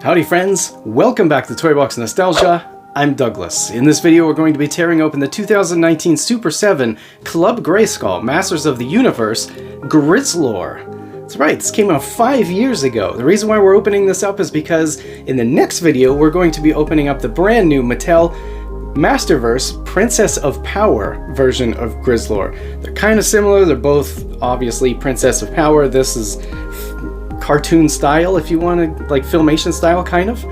Howdy friends, welcome back to Toy Box Nostalgia. I'm Douglas. In this video we're going to be tearing open the 2019 Super7 Club Grayskull Masters of the Universe Grizzlor. That's right, this came out 5 years ago. The reason why we're opening this up is because in the next video we're going to be opening up the brand new Mattel Masterverse Princess of Power version of Grizzlor. They're kind of similar, they're both obviously Princess of Power. This is cartoon style, if you want to, like Filmation style kind of.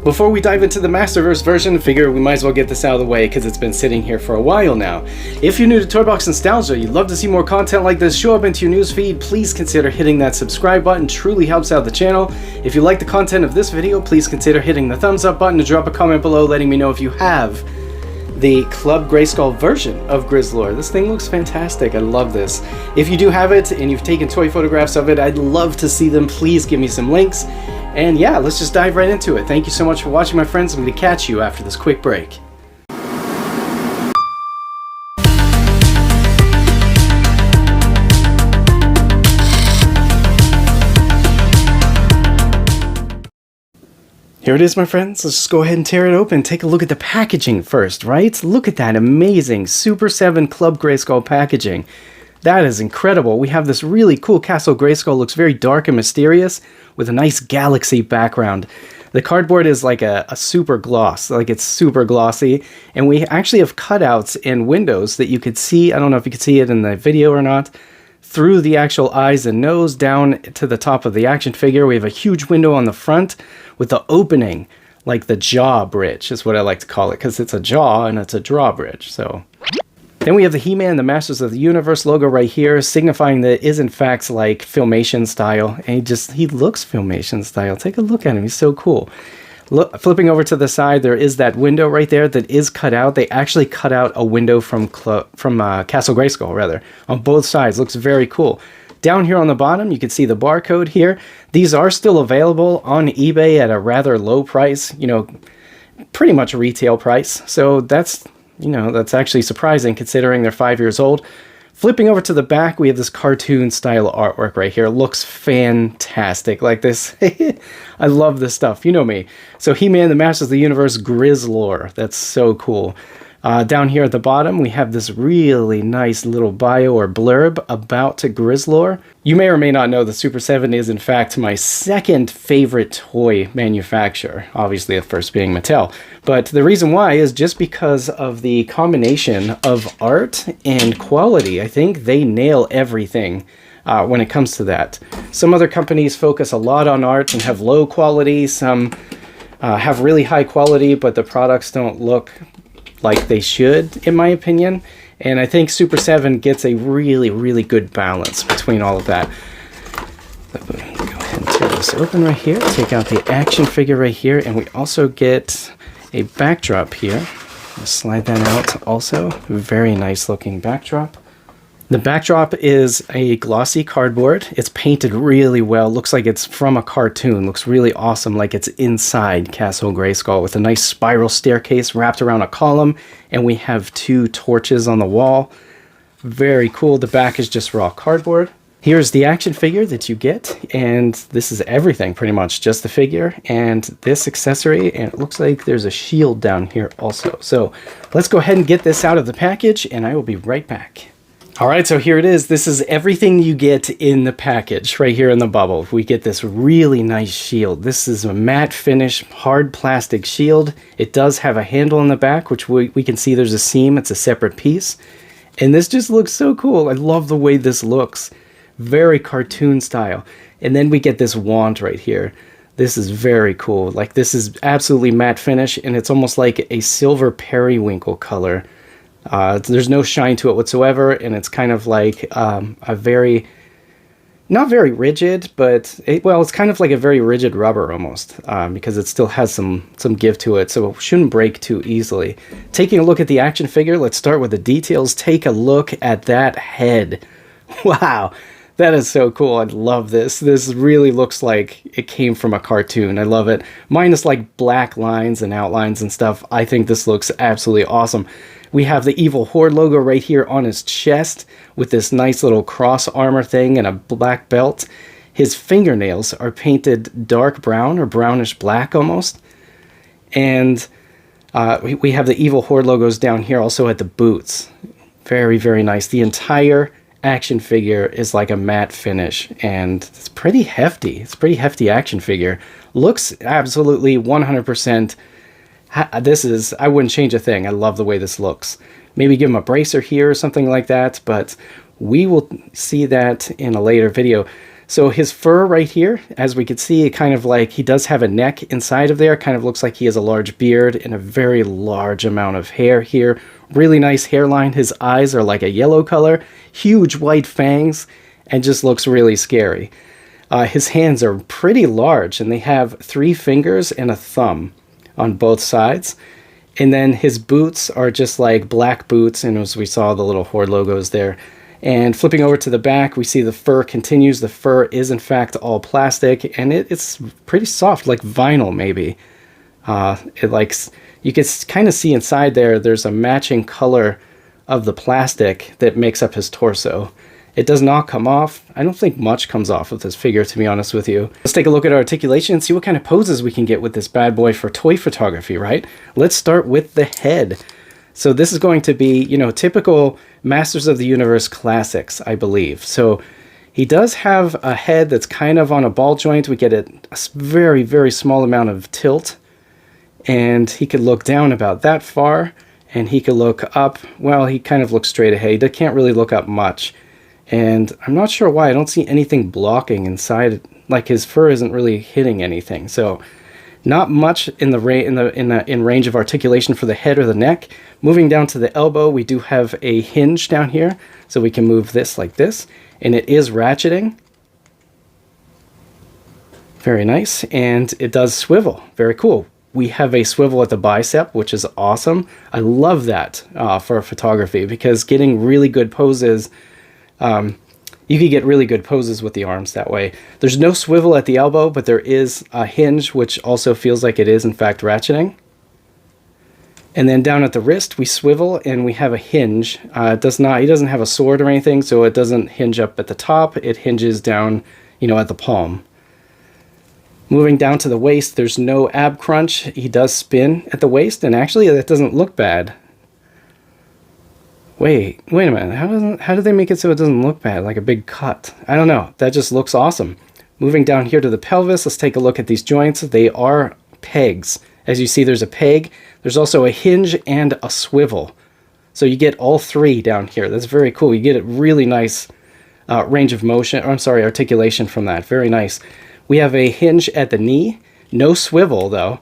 Before we dive into the Masterverse version, I figure we might as well get this out of the way because it's been sitting here for a while now. If you're new to Toy Box Nostalgia, you'd love to see more content like this show up into your news feed, please consider hitting that subscribe button. Truly helps out the channel. If you like the content of this video, please consider hitting the thumbs up button and drop a comment below letting me know if you have the Club Grayskull version of Grizzlor. This thing looks fantastic. I love this. If you do have it and you've taken toy photographs of it, I'd love to see them. Please give me some links. And yeah, let's just dive right into it. Thank you so much for watching, my friends. I'm going to catch you after this quick break. Here it is, my friends. Let's just go ahead and tear it open. Take a look at the packaging first, right? Look at that amazing Super7 Club Grayskull packaging. That is incredible. We have this really cool Castle Grayskull. Looks very dark and mysterious with a nice galaxy background. The cardboard is like a super gloss, like it's super glossy. And we actually have cutouts and windows that you could see. I don't know if you could see it in the video or not. Through the actual eyes and nose down to the top of the action figure. We have a huge window on the front with the opening, like the jaw bridge is what I like to call it, because it's a jaw and it's a drawbridge. So then we have the He-Man, the Masters of the Universe logo right here, signifying that it is in fact like Filmation style. And he looks Filmation style. Take a look at him. He's so cool. Look, flipping over to the side, there is that window right there that is cut out. They actually cut out a window from Castle Grayskull, rather, on both sides. Looks very cool. Down here on the bottom, you can see the barcode here. These are still available on eBay at a rather low price, you know, pretty much a retail price. So that's, you know, that's actually surprising considering they're 5 years old. Flipping over to the back, we have this cartoon style artwork right here. It looks fantastic, like this. I love this stuff, you know me. So He-Man, the Masters of the Universe Grizzlor. That's so cool. Down here at the bottom, we have this really nice little bio or blurb about Grizzlor. You may or may not know that Super7 is in fact my second favorite toy manufacturer. Obviously the first being Mattel. But the reason why is just because of the combination of art and quality. I think they nail everything when it comes to that. Some other companies focus a lot on art and have low quality. Some have really high quality, but the products don't look like they should, in my opinion. And I think Super7 gets a really, really good balance between all of that. Go ahead and tear this open right here. Take out the action figure right here. And we also get a backdrop here. I'll slide that out also. Very nice looking backdrop. The backdrop is a glossy cardboard. It's painted really well. Looks like it's from a cartoon. Looks really awesome, like it's inside Castle Grayskull with a nice spiral staircase wrapped around a column. And we have two torches on the wall. Very cool. The back is just raw cardboard. Here's the action figure that you get. And this is everything pretty much. Just the figure and this accessory. And it looks like there's a shield down here also. So let's go ahead and get this out of the package and I will be right back. Alright, so here it is. This is everything you get in the package right here in the bubble. We get this really nice shield. This is a matte finish, hard plastic shield. It does have a handle in the back, which we can see there's a seam. It's a separate piece. And this just looks so cool. I love the way this looks. Very cartoon style. And then we get this wand right here. This is very cool. Like, this is absolutely matte finish, and it's almost like a silver periwinkle color. There's no shine to it whatsoever, and it's kind of like a very, not very rigid, but it's kind of like a very rigid rubber almost, because it still has some give to it, so it shouldn't break too easily. Taking a look at the action figure, let's start with the details. Take a look at that head. Wow, that is so cool. I love this. This really looks like it came from a cartoon. I love it. Minus like black lines and outlines and stuff. I think this looks absolutely awesome. We have the Evil Horde logo right here on his chest with this nice little cross armor thing and a black belt. His fingernails are painted dark brown or brownish black almost. And we have the Evil Horde logos down here also at the boots. Very, very nice. The entire action figure is like a matte finish, and it's pretty hefty. It's a pretty hefty action figure. Looks absolutely 100%. I wouldn't change a thing. I love the way this looks. Maybe give him a bracer here or something like that, but we will see that in a later video. So his fur right here, as we could see, it kind of like he does have a neck inside of there. Kind of looks like he has a large beard and a very large amount of hair here. Really nice hairline. His eyes are like a yellow color, huge white fangs, and just looks really scary. His hands are pretty large, and they have 3 fingers and a thumb on both sides. And then his boots are just like black boots, and as we saw the little Horde logos there. And flipping over to the back, we see the fur continues. The fur is in fact all plastic, and it's pretty soft, like vinyl maybe. You can kind of see inside there, there's a matching color of the plastic that makes up his torso. It does not come off. I don't think much comes off of this figure, to be honest with you. Let's take a look at our articulation and see what kind of poses we can get with this bad boy for toy photography, right? Let's start with the head. So this is going to be, you know, typical Masters of the Universe classics, I believe. So he does have a head that's kind of on a ball joint. We get a very, very small amount of tilt. And he could look down about that far. And he could look up. Well, he kind of looks straight ahead. He can't really look up much. And I'm not sure why. I don't see anything blocking inside. Like his fur isn't really hitting anything. So not much in range of articulation for the head or the neck. Moving down to the elbow, we do have a hinge down here, so we can move this like this, and it is ratcheting. Very nice, and it does swivel. Very cool. We have a swivel at the bicep, which is awesome. I love that for photography, because getting really good poses, you could get really good poses with the arms that way. There's no swivel at the elbow, but there is a hinge, which also feels like it is, in fact, ratcheting. And then down at the wrist, we swivel, and we have a hinge. He doesn't have a sword or anything, so it doesn't hinge up at the top. It hinges down, you know, at the palm. Moving down to the waist, there's no ab crunch. He does spin at the waist, and actually that doesn't look bad. Wait a minute. How do they make it so it doesn't look bad, like a big cut? I don't know. That just looks awesome. Moving down here to the pelvis, let's take a look at these joints. They are pegs. As you see, there's a peg. There's also a hinge and a swivel. So you get all 3 down here. That's very cool. You get a really nice range of motion, or I'm sorry, articulation from that. Very nice. We have a hinge at the knee. No swivel, though.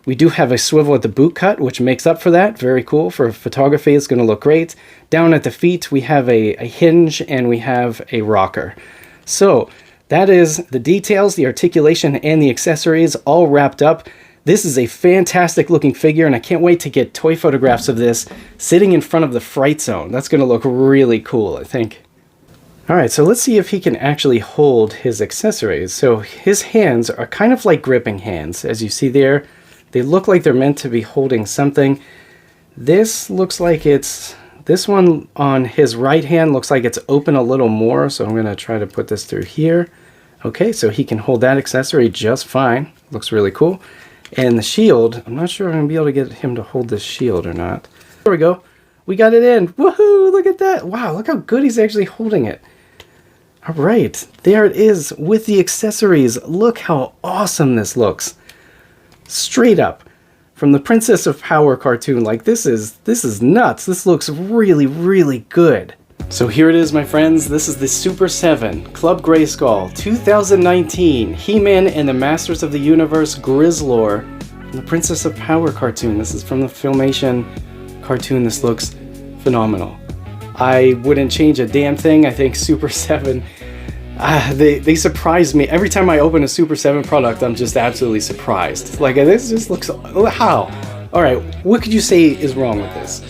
We do have a swivel at the boot cut, which makes up for that. Very cool. For photography, it's going to look great. Down at the feet, we have a hinge and we have a rocker. So that is the details, the articulation, and the accessories all wrapped up. This is a fantastic looking figure, and I can't wait to get toy photographs of this sitting in front of the Fright Zone. That's going to look really cool, I think. Alright, so let's see if he can actually hold his accessories. So his hands are kind of like gripping hands. As you see there, they look like they're meant to be holding something. This looks like this one on his right hand looks like it's open a little more, so I'm going to try to put this through here. Okay, so he can hold that accessory just fine. Looks really cool. And the shield, I'm not sure I'm going to be able to get him to hold this shield or not. There we go. We got it in. Woohoo! Look at that. Wow, look how good he's actually holding it. All right, there it is with the accessories. Look how awesome this looks. Straight up from the Princess of Power cartoon. Like this is nuts. This looks really good. So here it is, my friends. This is the Super 7 Club Grayskull 2019 He-Man and the Masters of the Universe Grizzlor from the Princess of Power cartoon. This is from the Filmation cartoon. This looks phenomenal. I wouldn't change a damn thing. I think Super 7, they surprise me. Every time I open a Super 7 product, I'm just absolutely surprised. Like, this just looks, how? Alright, what could you say is wrong with this?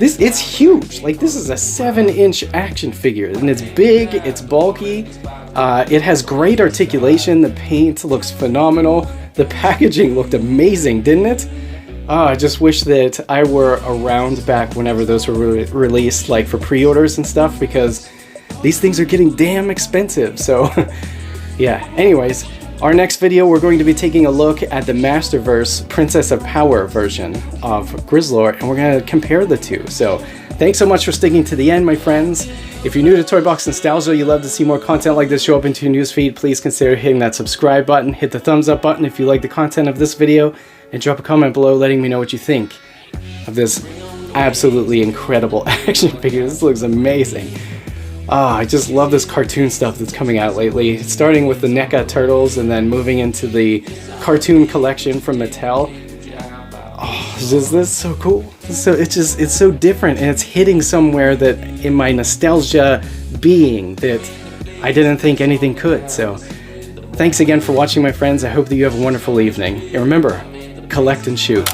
It's huge. Like, this is a 7-inch action figure, and it's big, it's bulky, it has great articulation, the paint looks phenomenal, the packaging looked amazing, didn't it? I just wish that I were around back whenever those were released, like for pre-orders and stuff, because these things are getting damn expensive. So Yeah, anyways, our next video we're going to be taking a look at the Masterverse Princess of Power version of Grizzlor, and we're going to compare the two. So thanks so much for sticking to the end, my friends. If you're new to Toy Box Nostalgia, you love to see more content like this show up into your newsfeed, please consider hitting that subscribe button, hit the thumbs up button if you like the content of this video, and drop a comment below letting me know what you think of this absolutely incredible action figure. This looks amazing. I just love this cartoon stuff that's coming out lately, starting with the NECA Turtles and then moving into the cartoon collection from Mattel. This is so cool. It's so different, and it's hitting somewhere that in my nostalgia being that I didn't think anything could. So thanks again for watching, my friends. I hope that you have a wonderful evening. And remember, collect and shoot.